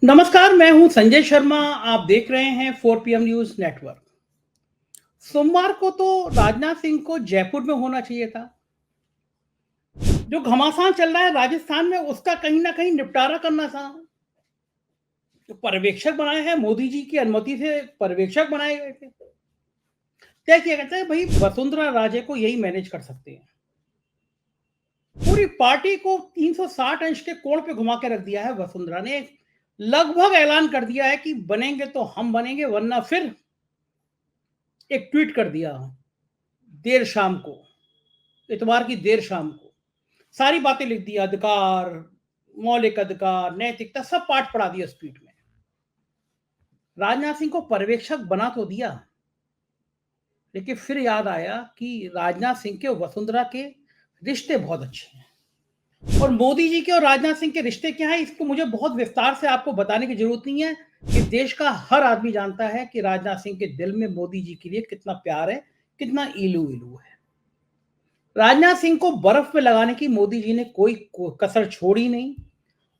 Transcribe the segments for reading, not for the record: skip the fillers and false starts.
नमस्कार, मैं हूं संजय शर्मा। आप देख रहे हैं 4 PM न्यूज नेटवर्क। सोमवार को तो राजनाथ सिंह को जयपुर में होना चाहिए था। जो घमासान चल रहा है राजस्थान में, उसका कहीं ना कहीं निपटारा करना था। जो पर्यवेक्षक बनाए हैं, मोदी जी की अनुमति से पर्यवेक्षक बनाए गए थे। क्या किया कहते हैं भाई, वसुंधरा राजे को यही मैनेज कर सकते हैं। पूरी पार्टी को 360 अंश के कोण पे घुमा के रख दिया है वसुंधरा ने। लगभग ऐलान कर दिया है कि बनेंगे तो हम बनेंगे, वरना फिर एक ट्वीट कर दिया देर शाम को, इतवार की देर शाम को। सारी बातें लिख दी, अधिकार, मौलिक अधिकार, नैतिकता, सब पाठ पढ़ा दिया उस ट्वीट में। राजनाथ सिंह को पर्यवेक्षक बना तो दिया, लेकिन फिर याद आया कि राजनाथ सिंह के वसुंधरा के रिश्ते बहुत अच्छे हैं। और मोदी जी के और राजनाथ सिंह के रिश्ते क्या है, इसको मुझे बहुत विस्तार से आपको बताने की जरूरत नहीं है। कि देश का हर आदमी जानता है कि राजनाथ सिंह के दिल में मोदी जी के लिए कितना प्यार है, कितना इलू इलू है। राजनाथ सिंह को बर्फ में लगाने की मोदी जी ने कोई कसर छोड़ी नहीं।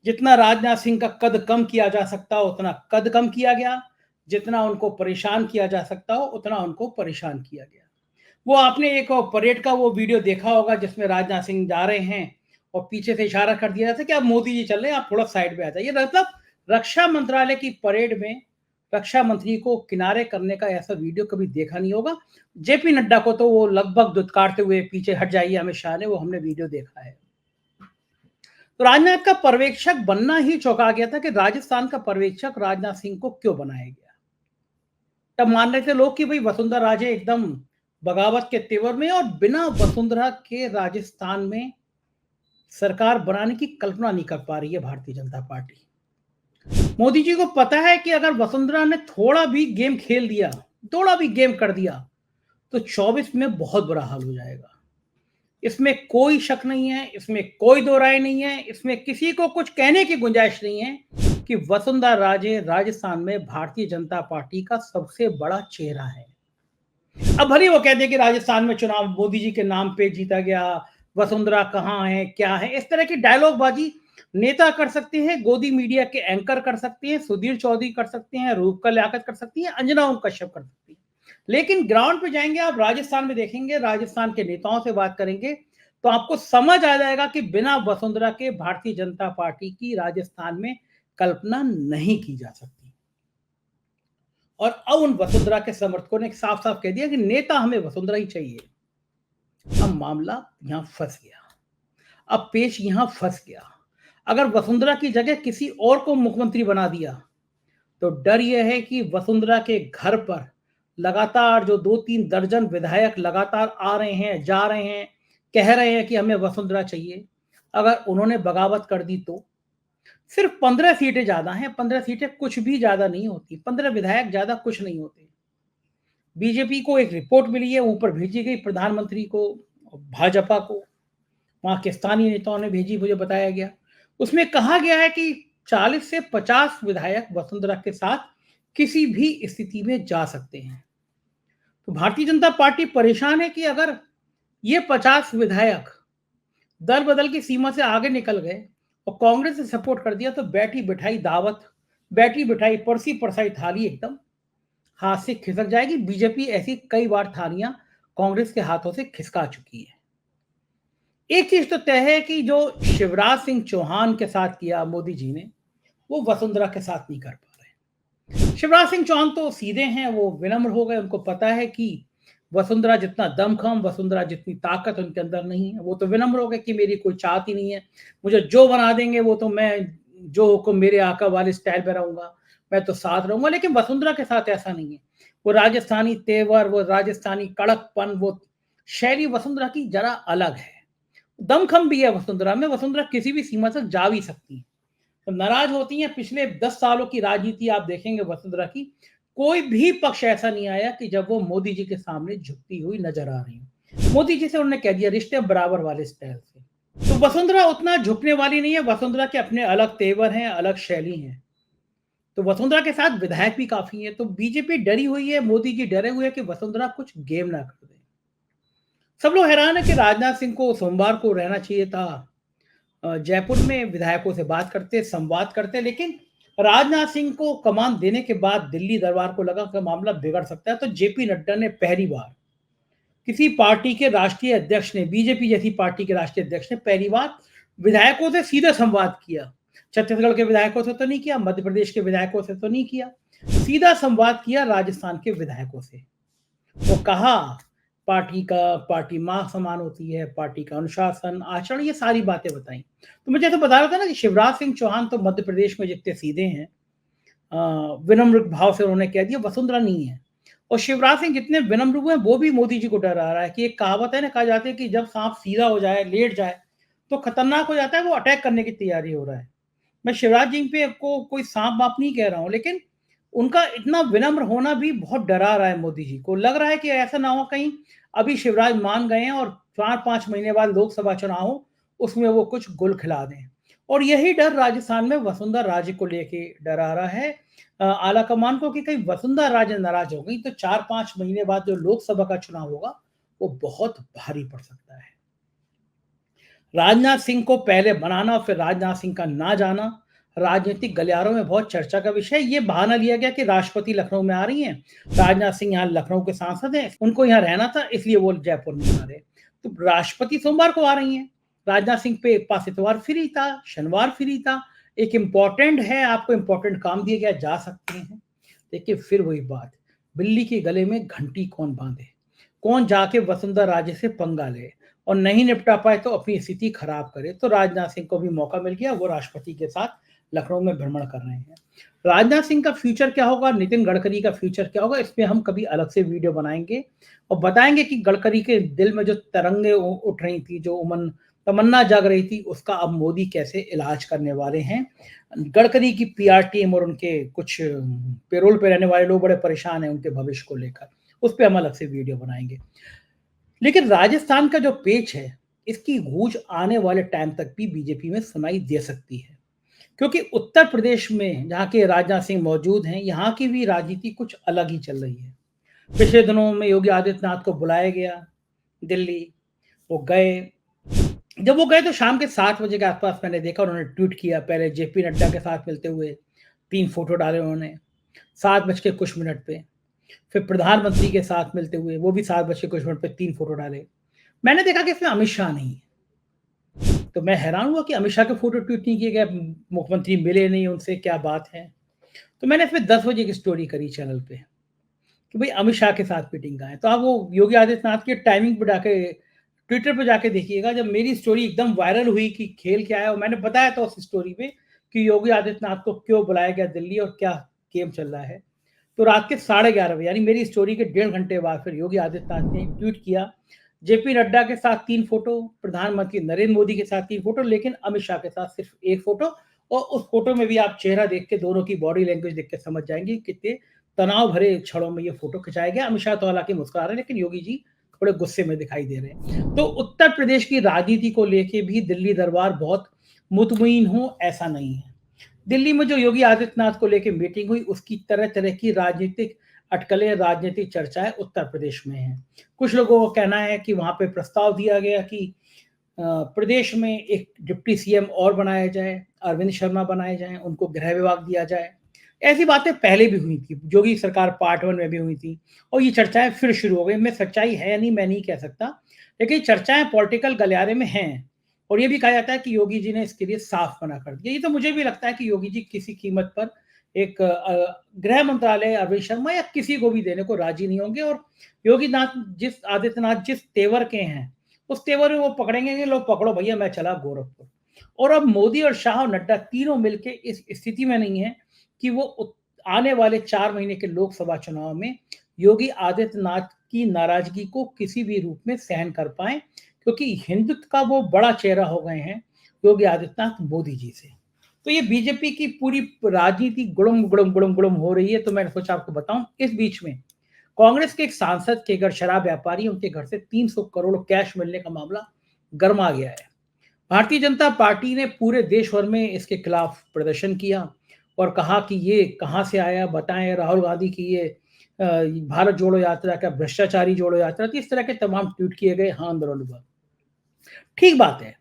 जितना राजनाथ सिंह का कद कम किया जा सकता हो उतना कद कम किया गया, जितना उनको परेशान किया जा सकता हो उतना उनको परेशान किया गया। वो आपने एक परेड का वो वीडियो देखा होगा जिसमें राजनाथ सिंह जा रहे हैं और पीछे से इशारा कर दिया जाता है कि आप मोदी जी चल रहे हैं, आप थोड़ा साइड में आ जाइए। मतलब रक्षा मंत्रालय की परेड में रक्षा मंत्री को किनारे करने का ऐसा वीडियो कभी देखा नहीं होगा। जेपी नड्डा को तो वो लगभग दुत्कारते हुए पीछे हट जाइए अमित शाह ने, वो हमने वीडियो देखा है। तो राजनाथ का पर्यवेक्षक बनना ही चौंका गया था कि राजस्थान का पर्यवेक्षक राजनाथ सिंह को क्यों बनाया गया। तब मान रहे थे लोग कि भाई वसुंधरा राजे एकदम बगावत के तेवर में, और बिना वसुंधरा के राजस्थान में सरकार बनाने की कल्पना नहीं कर पा रही है भारतीय जनता पार्टी। मोदी जी को पता है कि अगर वसुंधरा ने थोड़ा भी गेम खेल दिया, थोड़ा भी गेम कर दिया, तो 24 में बहुत बुरा हाल हो जाएगा। इसमें कोई शक नहीं है, इसमें कोई दो राय नहीं है, इसमें किसी को कुछ कहने की गुंजाइश नहीं है कि वसुंधरा राजे राजस्थान में भारतीय जनता पार्टी का सबसे बड़ा चेहरा है। अब भले वो कहते हैं कि राजस्थान में चुनाव मोदी जी के नाम पे जीता गया, वसुंधरा कहाँ है, क्या है, इस तरह की डायलॉग बाजी नेता कर सकते हैं, गोदी मीडिया के एंकर कर सकते हैं, सुधीर चौधरी कर सकते हैं, रूपका लियाकत कर सकती है, अंजना ओम कश्यप कर सकती है। लेकिन ग्राउंड पे जाएंगे आप, राजस्थान में देखेंगे, राजस्थान के नेताओं से बात करेंगे, तो आपको समझ आ जाएगा कि बिना वसुंधरा के भारतीय जनता पार्टी की राजस्थान में कल्पना नहीं की जा सकती। और अब उन वसुंधरा के समर्थकों ने साफ साफ कह दिया कि नेता हमें वसुंधरा ही चाहिए। अब मामला यहां फंस गया, अब पेच यहां फंस गया। अगर वसुंधरा की जगह किसी और को मुख्यमंत्री बना दिया, तो डर यह है कि वसुंधरा के घर पर लगातार जो 2-3 दर्जन विधायक लगातार आ रहे हैं, जा रहे हैं, कह रहे हैं कि हमें वसुंधरा चाहिए, अगर उन्होंने बगावत कर दी तो सिर्फ 15 सीटें ज्यादा हैं, 15 सीटें कुछ भी ज्यादा नहीं होती, 15 विधायक ज्यादा कुछ नहीं होते। बीजेपी को एक रिपोर्ट मिली है, ऊपर भेजी गई प्रधानमंत्री को, भाजपा को, वहां के स्थानीय नेताओं ने भेजी, मुझे बताया गया। उसमें कहा गया है कि 40 से 50 विधायक वसुंधरा के साथ किसी भी स्थिति में जा सकते हैं। तो भारतीय जनता पार्टी परेशान है कि अगर ये 50 विधायक दल बदल की सीमा से आगे निकल गए और कांग्रेस ने सपोर्ट कर दिया, तो बैठी बिठाई दावत, बैठी बिठाई परसी परसाई थाली एकदम हाथ से खिसक जाएगी। बीजेपी ऐसी कई बार थालियां कांग्रेस के हाथों से खिसका चुकी है। एक चीज तो तय है कि जो शिवराज सिंह चौहान के साथ किया मोदी जी ने, वो वसुंधरा के साथ नहीं कर पा रहे। शिवराज सिंह चौहान तो सीधे हैं, वो विनम्र हो गए, उनको पता है कि वसुंधरा जितना दमखम, वसुंधरा जितनी ताकत उनके अंदर नहीं है। वो तो विनम्र हो गए कि मेरी कोई चाहत ही नहीं है, मुझे जो बना देंगे वो तो मैं, जो हुक्म मेरे आका वाले स्टाइल में रहूंगा, मैं तो साथ रहूंगा। लेकिन वसुंधरा के साथ ऐसा नहीं है। वो राजस्थानी तेवर, वो राजस्थानी कड़कपन, वो शैली वसुंधरा की जरा अलग है। दमखम भी है वसुंधरा में, वसुंधरा किसी भी सीमा तक जा भी सकती है। तो नाराज होती हैं। पिछले 10 सालों की राजनीति आप देखेंगे वसुंधरा की, कोई भी पक्ष ऐसा नहीं आया कि जब वो मोदी जी के सामने झुकती हुई नजर आ रही हो। मोदी जी से उन्होंने कह दिया रिश्ते बराबर वाले स्टाइल से। तो वसुंधरा उतना झुकने वाली नहीं है, वसुंधरा के अपने अलग तेवर हैं, अलग शैली हैं। तो वसुंधरा के साथ विधायक भी काफी है। तो बीजेपी डरी हुई है, मोदी जी डरे हुए हैं कि वसुंधरा कुछ गेम ना कर दे। सब लोग हैरान है कि राजनाथ सिंह को सोमवार को रहना चाहिए था जयपुर में, विधायकों से बात करते, संवाद करते, लेकिन राजनाथ सिंह को कमान देने के बाद दिल्ली दरबार को लगा कि मामला बिगड़ सकता है, तो जेपी नड्डा ने पहली बार किसी पार्टी के राष्ट्रीय अध्यक्ष ने, बीजेपी जैसी पार्टी के राष्ट्रीय अध्यक्ष ने पहली बार विधायकों से सीधे संवाद किया। छत्तीसगढ़ के विधायकों से तो नहीं किया, मध्य प्रदेश के विधायकों से तो नहीं किया, सीधा संवाद किया राजस्थान के विधायकों से। वो कहा पार्टी माँ समान होती है, पार्टी का अनुशासन, आचरण, ये सारी बातें बताई। तो मैं जैसे बता रहा था ना कि शिवराज सिंह चौहान तो मध्य प्रदेश में जितने सीधे हैं, विनम्र भाव से उन्होंने कह दिया वसुंधरा नहीं है। और शिवराज सिंह जितने विनम्र हुए हैं वो भी मोदी जी को डरा रहा है कि एक कहावत है ना, कहा जाता है कि जब सांप सीधा हो जाए, लेट जाए तो खतरनाक हो जाता है, वो अटैक करने की तैयारी हो रहा है। मैं शिवराज सिंह पे को कोई सांप बाप नहीं कह रहा हूं, लेकिन उनका इतना विनम्र होना भी बहुत डरा रहा है मोदी जी को। लग रहा है कि ऐसा ना हो कहीं अभी शिवराज मान गए हैं और 4-5 महीने बाद लोकसभा चुनाव हो, उसमें वो कुछ गुल खिला दें। और यही डर राजस्थान में वसुंधरा राजे को लेके डरा रहा है आला कमान को कि कहीं वसुंधरा राजे नाराज हो गई तो 4-5 महीने बाद जो लोकसभा का चुनाव होगा वो बहुत भारी पड़ सकता है। राजनाथ सिंह को पहले बनाना और फिर राजनाथ सिंह का ना जाना राजनीतिक गलियारों में बहुत चर्चा का विषय। ये बहाना लिया गया कि राष्ट्रपति लखनऊ में आ रही हैं, राजनाथ सिंह यहाँ लखनऊ के सांसद हैं, उनको यहाँ रहना था इसलिए वो जयपुर में आ रहे। तो राष्ट्रपति सोमवार को आ रही हैं, राजनाथ सिंह पे एक पास इतवार फ्री था, शनिवार फ्री था, एक इम्पोर्टेंट है, आपको इम्पोर्टेंट काम दिया गया, जा सकते हैं। देखिए फिर वही बात, बिल्ली के गले में घंटी कौन बांधे, कौन जाके वसुंधरा राजे से पंगा ले और नहीं निपटा पाए तो अपनी स्थिति खराब करे। तो राजनाथ सिंह को भी मौका मिल गया, वो राष्ट्रपति के साथ लखनऊ में भ्रमण कर रहे हैं। राजनाथ सिंह का फ्यूचर क्या होगा, नितिन गडकरी का फ्यूचर क्या होगा, इसमें हम कभी अलग से वीडियो बनाएंगे और बताएंगे कि गडकरी के दिल में जो तरंगे उठ रही थी, जो उमन तमन्ना जाग रही थी, उसका अब मोदी कैसे इलाज करने वाले हैं। गडकरी की पीआर टीम और उनके कुछ पेरोल पे रहने वाले लोग बड़े परेशान हैं उनके भविष्य को लेकर, उस पर हम अलग से वीडियो बनाएंगे। लेकिन राजस्थान का जो पेच है, इसकी गूंज आने वाले टाइम तक भी बीजेपी में सुनाई दे सकती है, क्योंकि उत्तर प्रदेश में जहाँ के राजनाथ सिंह मौजूद हैं, यहाँ की भी राजनीति कुछ अलग ही चल रही है। पिछले दिनों में योगी आदित्यनाथ को बुलाया गया दिल्ली, वो गए। जब वो गए तो शाम के 7 बजे के आसपास मैंने देखा उन्होंने ट्वीट किया, पहले जेपी नड्डा के साथ मिलते हुए 3 फोटो डाले उन्होंने 7 बज के कुछ मिनट पे, फिर प्रधानमंत्री के साथ मिलते हुए वो भी 7 बज के कुछ मिनट पे 3 फोटो डाले। मैंने देखा कि इसमें अमित शाह नहीं है, तो मैं हैरान हुआ कि अमित शाह के फोटो ट्वीट नहीं किए गए, मुख्यमंत्री मिले नहीं उनसे, क्या बात है। तो मैंने इसमें 10 बजे की स्टोरी करी चैनल पे कि भाई अमित शाह के साथ मीटिंग का है, तो आप वो योगी आदित्यनाथ की टाइमिंग पे जाके ट्विटर पे जाके देखिएगा, जब मेरी स्टोरी एकदम वायरल हुई कि खेल क्या है, और मैंने बताया था उस स्टोरी पे कि योगी आदित्यनाथ को क्यों बुलाया गया दिल्ली और क्या गेम चल रहा है। तो रात के 11:30 बजे, यानी मेरी स्टोरी के 1.5 घंटे बाद फिर योगी आदित्यनाथ ने ट्वीट किया, जेपी नड्डा के साथ 3 फोटो, प्रधानमंत्री नरेंद्र मोदी के साथ 3 फोटो, लेकिन अमित शाह के साथ सिर्फ 1 फोटो। और उस फोटो में भी आप चेहरा देख के, दोनों की बॉडी लैंग्वेज देख के समझ जाएंगे कितने तनाव भरे क्षणों में ये फोटो खिंचाया गया। अमित शाह तो हालांकि मुस्कुरा रहे हैं, लेकिन योगी जी थोड़े गुस्से में दिखाई दे रहे हैं। तो उत्तर प्रदेश की राजनीति को लेके भी दिल्ली दरबार बहुत मुतमईन हो ऐसा नहीं है। दिल्ली में जो योगी आदित्यनाथ को लेकर मीटिंग हुई, उसकी तरह तरह की राजनीतिक अटकलें, राजनीतिक चर्चाएं उत्तर प्रदेश में हैं। कुछ लोगों को कहना है कि वहां पे प्रस्ताव दिया गया कि प्रदेश में एक डिप्टी सीएम और बनाया जाए, अरविंद शर्मा बनाए जाएं, उनको गृह विभाग दिया जाए। ऐसी बातें पहले भी हुई थी, योगी सरकार पार्ट 1 में भी हुई थी, और ये चर्चाएं फिर शुरू हो गई। में सच्चाई है या नहीं मैं नहीं कह सकता, लेकिन चर्चाएं पॉलिटिकल गलियारे में हैं। और ये भी कहा जाता है कि योगी जी ने इसके लिए साफ मना कर दिया। ये तो मुझे भी लगता है कि योगी जी किसी कीमत पर एक गृह मंत्रालय अरविंद शर्मा या किसी को भी देने को राजी नहीं होंगे। और योगी नाथ आदित्यनाथ जिस तेवर के हैं, उस तेवर में वो पकड़ेंगे कि लो पकड़ो भैया, मैं चला गोरखपुर। और अब मोदी और शाह और नड्डा तीनों मिलकर इस स्थिति में नहीं है कि वो आने वाले 4 महीने के लोकसभा चुनाव में योगी आदित्यनाथ की नाराजगी को किसी भी रूप में सहन कर पाए, क्योंकि हिंदुत्व का वो बड़ा चेहरा हो गए हैं योगी आदित्यनाथ मोदी जी से। तो ये बीजेपी की पूरी राजनीति गुड़म गुड़म गुड़म गुड़म हो रही है। तो मैंने सोचा आपको बताऊं, इस बीच में कांग्रेस के एक सांसद के घर, शराब व्यापारी, उनके घर से 300 करोड़ कैश मिलने का मामला गर्मा गया है। भारतीय जनता पार्टी ने पूरे देश भर में इसके खिलाफ प्रदर्शन किया और कहा कि ये कहां से आया, बताएं। राहुल गांधी की ये भारत जोड़ो यात्रा का भ्रष्टाचारी जोड़ो यात्रा थी, इस तरह के तमाम ट्वीट किए गए। हाँ आंदोलन हुआ, ठीक बात है,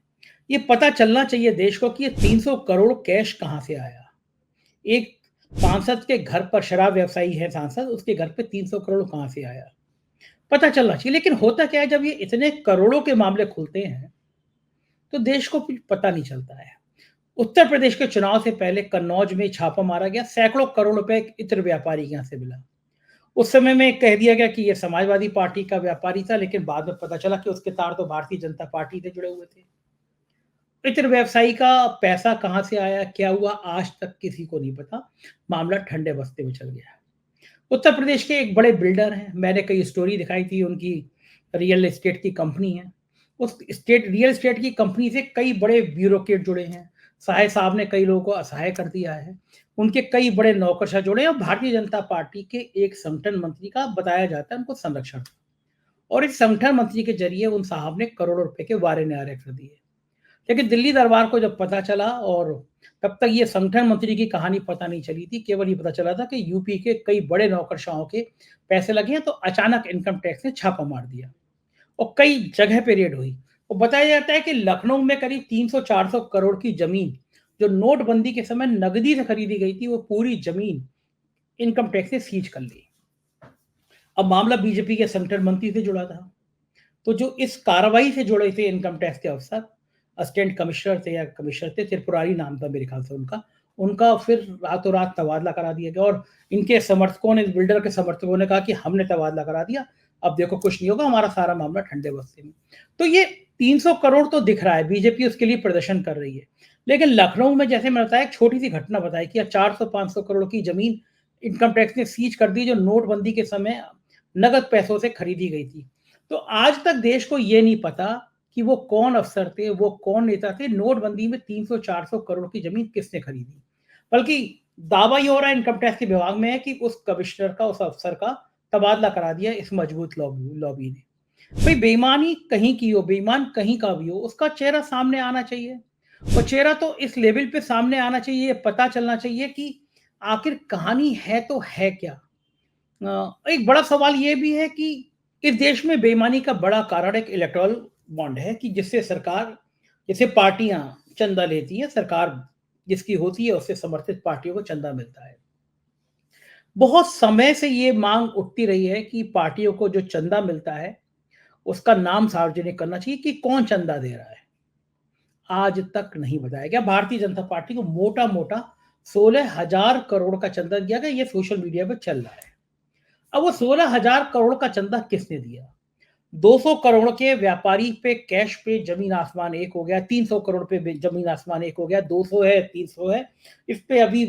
ये पता चलना चाहिए देश को कि ये 300 करोड़ कैश कहां से आया। एक सांसद के घर पर, शराब व्यवसायी है सांसद, उसके घर पे 300 करोड़ कहाँ से आया? पता चलना चाहिए। लेकिन होता क्या है, जब ये इतने करोड़ों के मामले खुलते हैं, तो देश को कुछ पता नहीं चलता है। उत्तर प्रदेश के चुनाव से पहले कन्नौज में छापा मारा गया, सैकड़ों करोड़ रुपए एक इत्र व्यापारी के यहाँ से मिला। उस समय में कह दिया गया कि ये समाजवादी पार्टी का व्यापारी था, लेकिन बाद में पता चला कि उसके तार तो भारतीय जनता पार्टी से जुड़े हुए थे। इत्र व्यवसायी का पैसा कहाँ से आया, क्या हुआ, आज तक किसी को नहीं पता। मामला ठंडे बस्ते में चल गया। उत्तर प्रदेश के एक बड़े बिल्डर हैं, मैंने कई स्टोरी दिखाई थी, उनकी रियल एस्टेट की कंपनी है। उस स्टेट रियल एस्टेट की कंपनी से कई बड़े ब्यूरोक्रेट जुड़े हैं। साहे साहब ने कई लोगों को असहाय कर दिया है। उनके कई बड़े नौकरशाह जुड़े हैं, और भारतीय जनता पार्टी के एक संगठन मंत्री का बताया जाता है उनको संरक्षण था। और इस संगठन मंत्री के जरिए उन साहब ने करोड़ों रुपए के वारे न्यारे कर दिए। लेकिन दिल्ली दरबार को जब पता चला, और तब तक ये संगठन मंत्री की कहानी पता नहीं चली थी, केवल ये पता चला था कि यूपी के कई बड़े नौकरशाहों के पैसे लगे हैं, तो अचानक इनकम टैक्स ने छापा मार दिया और कई जगह पे रेड हुई। और बताया जाता है कि लखनऊ में करीब 300-400 करोड़ की जमीन, जो नोटबंदी के समय नगदी से खरीदी गई थी, वो पूरी जमीन इनकम टैक्स ने सीज कर ली। अब मामला बीजेपी के संगठन मंत्री से जुड़ा था। तो जो इस कार्रवाई से जुड़े थे इनकम टैक्स के अफसर, असिस्टेंट कमिश्नर थे या कमिश्नर थे, त्रिपुरारी नाम था मेरे ख्याल से उनका, उनका फिर रातों रात तबादला करा दिया गया। और इनके समर्थकों ने, इस बिल्डर के समर्थकों ने कहा कि हमने तबादला करा दिया, अब देखो कुछ नहीं होगा, हमारा सारा मामला ठंडे बस्ते में। तो ये 300 करोड़ तो दिख रहा है, बीजेपी उसके लिए प्रदर्शन कर रही है। लेकिन लखनऊ में, जैसे मैंने बताया, एक छोटी सी घटना बताई कि 400-500 करोड़ की जमीन इनकम टैक्स ने सीज कर दी, जो नोटबंदी के समय नगद पैसों से खरीदी गई थी। तो आज तक देश को ये नहीं पता कि वो कौन अफसर थे, वो कौन नेता थे, नोटबंदी में 300-400 करोड़ की जमीन किसने खरीदी। बल्कि दावा ये हो रहा है इनकम टैक्स के विभाग में है कि उस कमिश्नर का, उस अफसर का तबादला करा दिया इस मजबूत लॉबी ने। भाई बेईमानी कहीं की हो, बेईमान कहीं का भी हो, उसका चेहरा सामने आना चाहिए। और चेहरा तो इस लेवल पे सामने आना चाहिए, ये पता चलना चाहिए कि आखिर कहानी है तो है क्या। एक बड़ा सवाल ये भी है कि इस देश में बेईमानी का बड़ा कारण एक इलेक्टोरल बॉन्ड है, कि जिससे सरकार, जैसे पार्टियां चंदा लेती है, सरकार जिसकी होती है उससे समर्थित पार्टियों को चंदा मिलता है। बहुत समय से ये मांग उठती रही है कि पार्टियों को जो चंदा मिलता है उसका नाम सार्वजनिक करना चाहिए कि कौन चंदा दे रहा है। आज तक नहीं बताया गया। भारतीय जनता पार्टी को मोटा मोटा 16,000 करोड़ का चंदा दिया गया, ये सोशल मीडिया पे चल रहा है। अब वो 16,000 करोड़ का चंदा किसने दिया? 200 करोड़ के व्यापारी पे, कैश पे जमीन आसमान एक हो गया, 300 करोड़ पे जमीन आसमान एक हो गया, 200 है, 300 है, इस पे अभी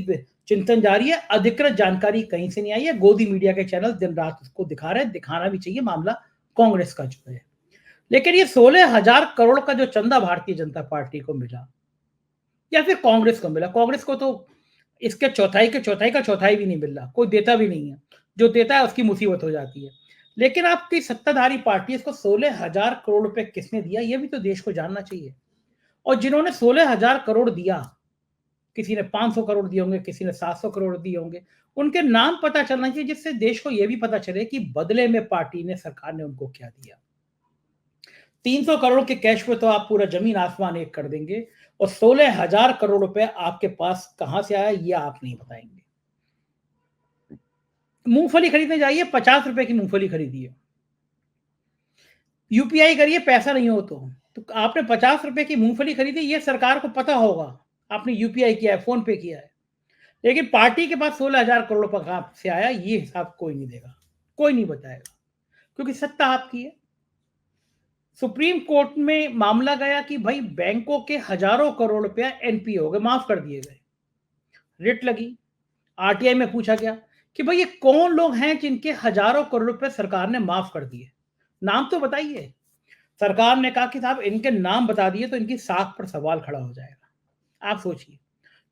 चिंतन जारी है। अधिकृत जानकारी कहीं से नहीं आई है। गोदी मीडिया के चैनल दिन रात उसको दिखा रहे हैं, दिखाना भी चाहिए, मामला कांग्रेस का जो है। लेकिन ये 16,000 करोड़ का जो चंदा भारतीय जनता पार्टी को मिला या फिर कांग्रेस को मिला, कांग्रेस को तो इसके चौथाई के चौथाई का चौथाई भी नहीं मिल रहा, कोई देता भी नहीं है। जो देता है उसकी मुसीबत हो जाती है। लेकिन आपकी सत्ताधारी पार्टी, इसको 16,000 करोड़ रुपए किसने दिया, ये भी तो देश को जानना चाहिए। और जिन्होंने 16,000 करोड़ दिया, किसी ने 500 करोड़ दिए होंगे, किसी ने 700 करोड़ दिए होंगे, उनके नाम पता चलना चाहिए, जिससे देश को यह भी पता चले कि बदले में पार्टी ने, सरकार ने उनको क्या दिया। 300 करोड़ के कैश पे तो आप पूरा जमीन आसमान एक कर देंगे, और 16,000 करोड़ रुपए आपके पास कहां से आया ये आप नहीं बताएंगे। मूंगफली खरीदने जाइए, 50 रुपए की मूंगफली खरीदिए, यूपीआई करिए, पैसा नहीं हो तो आपने 50 रुपए की मूंगफली खरीदी, ये सरकार को पता होगा, आपने यूपीआई किया है, फोन पे किया है। लेकिन पार्टी के पास 16,000 करोड़ रुपए कहां से आया, ये हिसाब कोई नहीं देगा, कोई नहीं बताएगा, क्योंकि सत्ता आपकी है। सुप्रीम कोर्ट में मामला गया कि भाई बैंकों के हजारों करोड़ रुपया एनपीए हो गए, माफ कर दिए गए। रिट लगी, आरटीआई में पूछा गया कि भाई ये कौन लोग हैं जिनके हजारों करोड़ रुपए सरकार ने माफ कर दिए, नाम तो बताइए। सरकार ने कहा कि साहब इनके नाम बता दिए तो इनकी साख पर सवाल खड़ा हो जाएगा। आप सोचिए,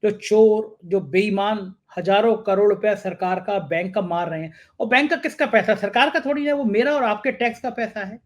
जो चोर, जो बेईमान हजारों करोड़ रुपया सरकार का, बैंक का मार रहे हैं, और बैंक का किसका पैसा, सरकार का थोड़ी है, वो मेरा और आपके टैक्स का पैसा है।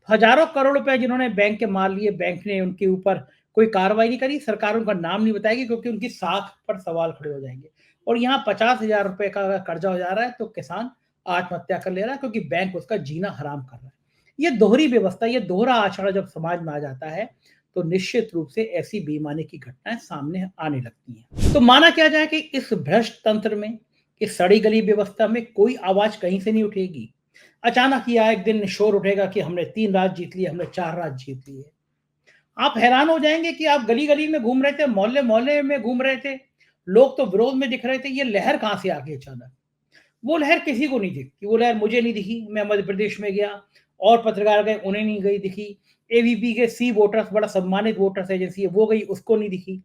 हजारों करोड़ रुपए जिन्होंने बैंक के मार लिए, बैंक ने उनके ऊपर कोई कार्रवाई नहीं करी, सरकार उनका नाम नहीं बताएगी, क्योंकि उनकी साख पर सवाल खड़े हो जाएंगे। और यहाँ 50,000 रुपए का कर्जा हो जा रहा है तो किसान आत्महत्या कर ले रहा है, क्योंकि बैंक उसका जीना हराम कर रहा है। ये दोहरी व्यवस्था, ये दोहरा आचरण जब समाज में आ जाता है, तो निश्चित रूप से ऐसी बेईमानी की घटनाएं सामने आने लगती हैं। तो माना क्या जाए कि इस भ्रष्ट तंत्र में, इस सड़ी गली व्यवस्था में कोई आवाज कहीं से नहीं उठेगी। अचानक ही एक दिन शोर उठेगा कि हमने 3 राज्य जीत लिए, हमने 4 राज्य जीत लिए। आप हैरान हो जाएंगे कि आप गली-गली में घूम रहे थे, मोहल्ले-मोहल्ले में घूम रहे थे, लोग तो विरोध में दिख रहे थे, ये लहर कहाँ से आ गई अचानक? वो लहर किसी को नहीं दिखती, वो लहर मुझे नहीं दिखी, मैं मध्य प्रदेश में गया और पत्रकार गए, उन्हें नहीं गई दिखी। एबीपी के सी वोटर्स, बड़ा सम्मानित वोटर्स एजेंसी है, वो गई, उसको नहीं दिखी।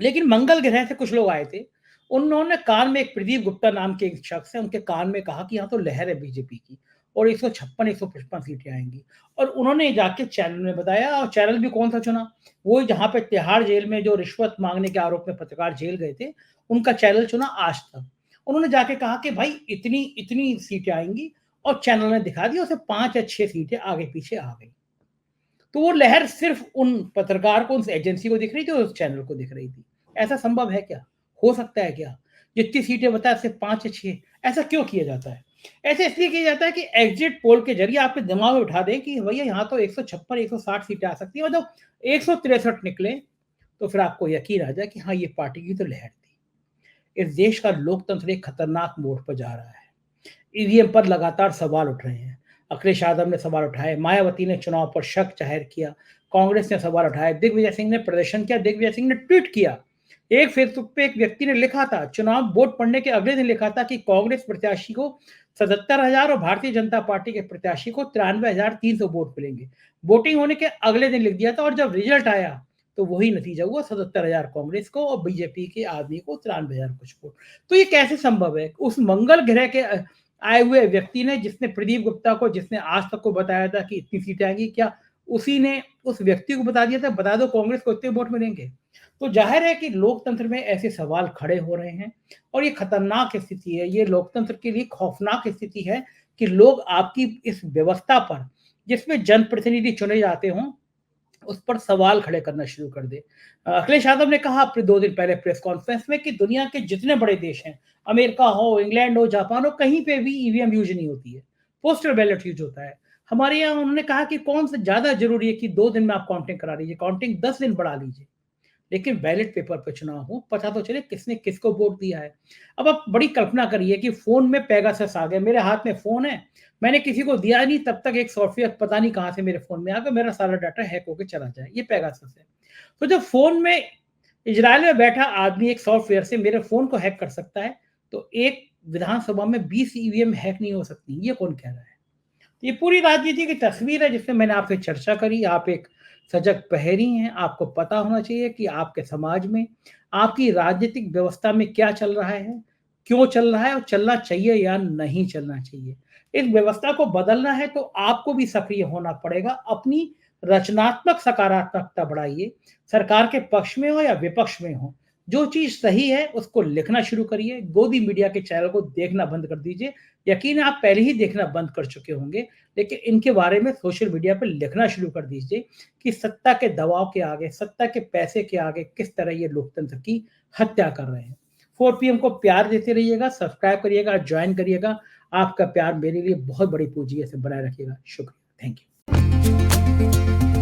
लेकिन मंगल ग्रह से कुछ लोग आए थे, उन्होंने कान में, एक प्रदीप गुप्ता नाम के एक शख्स है, उनके कान में कहा कि यहाँ तो लहर है बीजेपी की और 156 155 सीटें आएंगी। और उन्होंने जाके चैनल में बताया, और चैनल भी कौन सा चुना? वो जहाँ पे तिहाड़ जेल में जो रिश्वत मांगने के आरोप में पत्रकार जेल गए थे, उनका चैनल चुना आज तक। उन्होंने जाके कहा कि भाई इतनी इतनी सीटें आएंगी, और चैनल ने दिखा दिया, उसे 5 या 6 सीटें आगे पीछे आ गई। तो वो लहर सिर्फ उन पत्रकार को, उस एजेंसी को दिख रही थी और उस चैनल को दिख रही थी। ऐसा संभव है क्या? हो सकता है क्या? जितनी सीटें बताया सिर्फ 5 या 6, ऐसा क्यों किया जाता है? ऐसा इसलिए किया जाता है कि एग्जिट पोल के जरिए आपके दिमाग में उठा दें कि भैया यहाँ तो 156 160 सीटें आ सकती है, और जब 163 निकले तो फिर आपको यकीन आ जाए कि हाँ, ये पार्टी की तो लहर थी। इस देश का लोकतंत्र एक खतरनाक मोड़ पर जा रहा है। ईवीएम पर लगातार सवाल उठ रहे हैं। अखिलेश यादव ने सवाल उठाए, मायावती ने चुनाव पर शक जाहिर किया, कांग्रेस ने सवाल उठाए, दिग्विजय सिंह ने प्रदर्शन किया, दिग्विजय सिंह ने ट्वीट किया। एक फेसबुक पे एक व्यक्ति ने लिखा था, चुनाव वोट पड़ने के अगले दिन लिखा था कि कांग्रेस प्रत्याशी को 77,000 और भारतीय जनता पार्टी के प्रत्याशी को 93,300 वोट मिलेंगे। वोटिंग होने के अगले दिन लिख दिया था, और जब रिजल्ट आया तो वही नतीजा हुआ, 77,000 कांग्रेस को और बीजेपी के आदमी को 93,000 कुछ वोट। तो ये कैसे संभव है? उस मंगल ग्रह के आए हुए व्यक्ति ने, जिसने प्रदीप गुप्ता को, जिसने आज तक को बताया था कि इतनी सीटें आएंगी, क्या उसी ने उस व्यक्ति को बता दिया था, बता दो कांग्रेस को इतने वोट मिलेंगे? तो जाहिर है कि लोकतंत्र में ऐसे सवाल खड़े हो रहे हैं, और ये खतरनाक स्थिति है, ये लोकतंत्र के लिए खौफनाक स्थिति है कि लोग आपकी इस व्यवस्था पर, जिसमें जनप्रतिनिधि चुने जाते हों, उस पर सवाल खड़े करना शुरू कर दे। अखिलेश यादव ने कहा अपने 2 दिन पहले प्रेस कॉन्फ्रेंस में कि दुनिया के जितने बड़े देश हैं, अमेरिका हो, इंग्लैंड हो, जापान हो, कहीं पे भी ईवीएम यूज नहीं होती है, पोस्टल बैलेट यूज होता है। हमारे यहाँ उन्होंने कहा कि कौन सा ज्यादा जरूरी है कि 2 दिन में आप काउंटिंग करा लीजिए, काउंटिंग 10 दिन बढ़ा लीजिए, लेकिन बैलेट पेपर पे चुनाव हो, पता तो चले किसने किसको वोट दिया है। अब आप बड़ी कल्पना करिए कि फोन में पेगासस आ गया, मेरे हाथ में फोन है, मैंने किसी को दिया नहीं, तब तक एक सॉफ्टवेयर पता नहीं कहां से मेरे फोन में आ गया, मेरा सारा डाटा हैक होकर चला जाए, ये पेगासस है। तो जब फोन में इजराइल में बैठा आदमी एक सॉफ्टवेयर से मेरे फोन को हैक कर सकता है, तो एक विधानसभा में 20 ईवीएम हैक नहीं हो सकती, ये कौन कह रहा है? ये पूरी राजनीति की तस्वीर है, जिसमें मैंने आपसे चर्चा करी। आप एक सजग प्रहरी हैं, आपको पता होना चाहिए कि आपके समाज में, आपकी राजनीतिक व्यवस्था में क्या चल रहा है, क्यों चल रहा है, और चलना चाहिए या नहीं चलना चाहिए। इस व्यवस्था को बदलना है तो आपको भी सक्रिय होना पड़ेगा। अपनी रचनात्मक सकारात्मकता बढ़ाइए, सरकार के पक्ष में हो या विपक्ष में हो। जो चीज सही है उसको लिखना शुरू करिए। गोदी मीडिया के चैनल को देखना बंद कर दीजिए। यकीन है आप पहले ही देखना बंद कर चुके होंगे, लेकिन इनके बारे में सोशल मीडिया पर लिखना शुरू कर दीजिए कि सत्ता के दबाव के आगे, सत्ता के पैसे के आगे किस तरह ये लोकतंत्र की हत्या कर रहे हैं। 4 पीएम को प्यार देते रहिएगा, सब्सक्राइब करिएगा, ज्वाइन करिएगा। आपका प्यार मेरे लिए बहुत बड़ी पूंजी है, इसे बनाए रखिएगा। शुक्रिया, थैंक यू।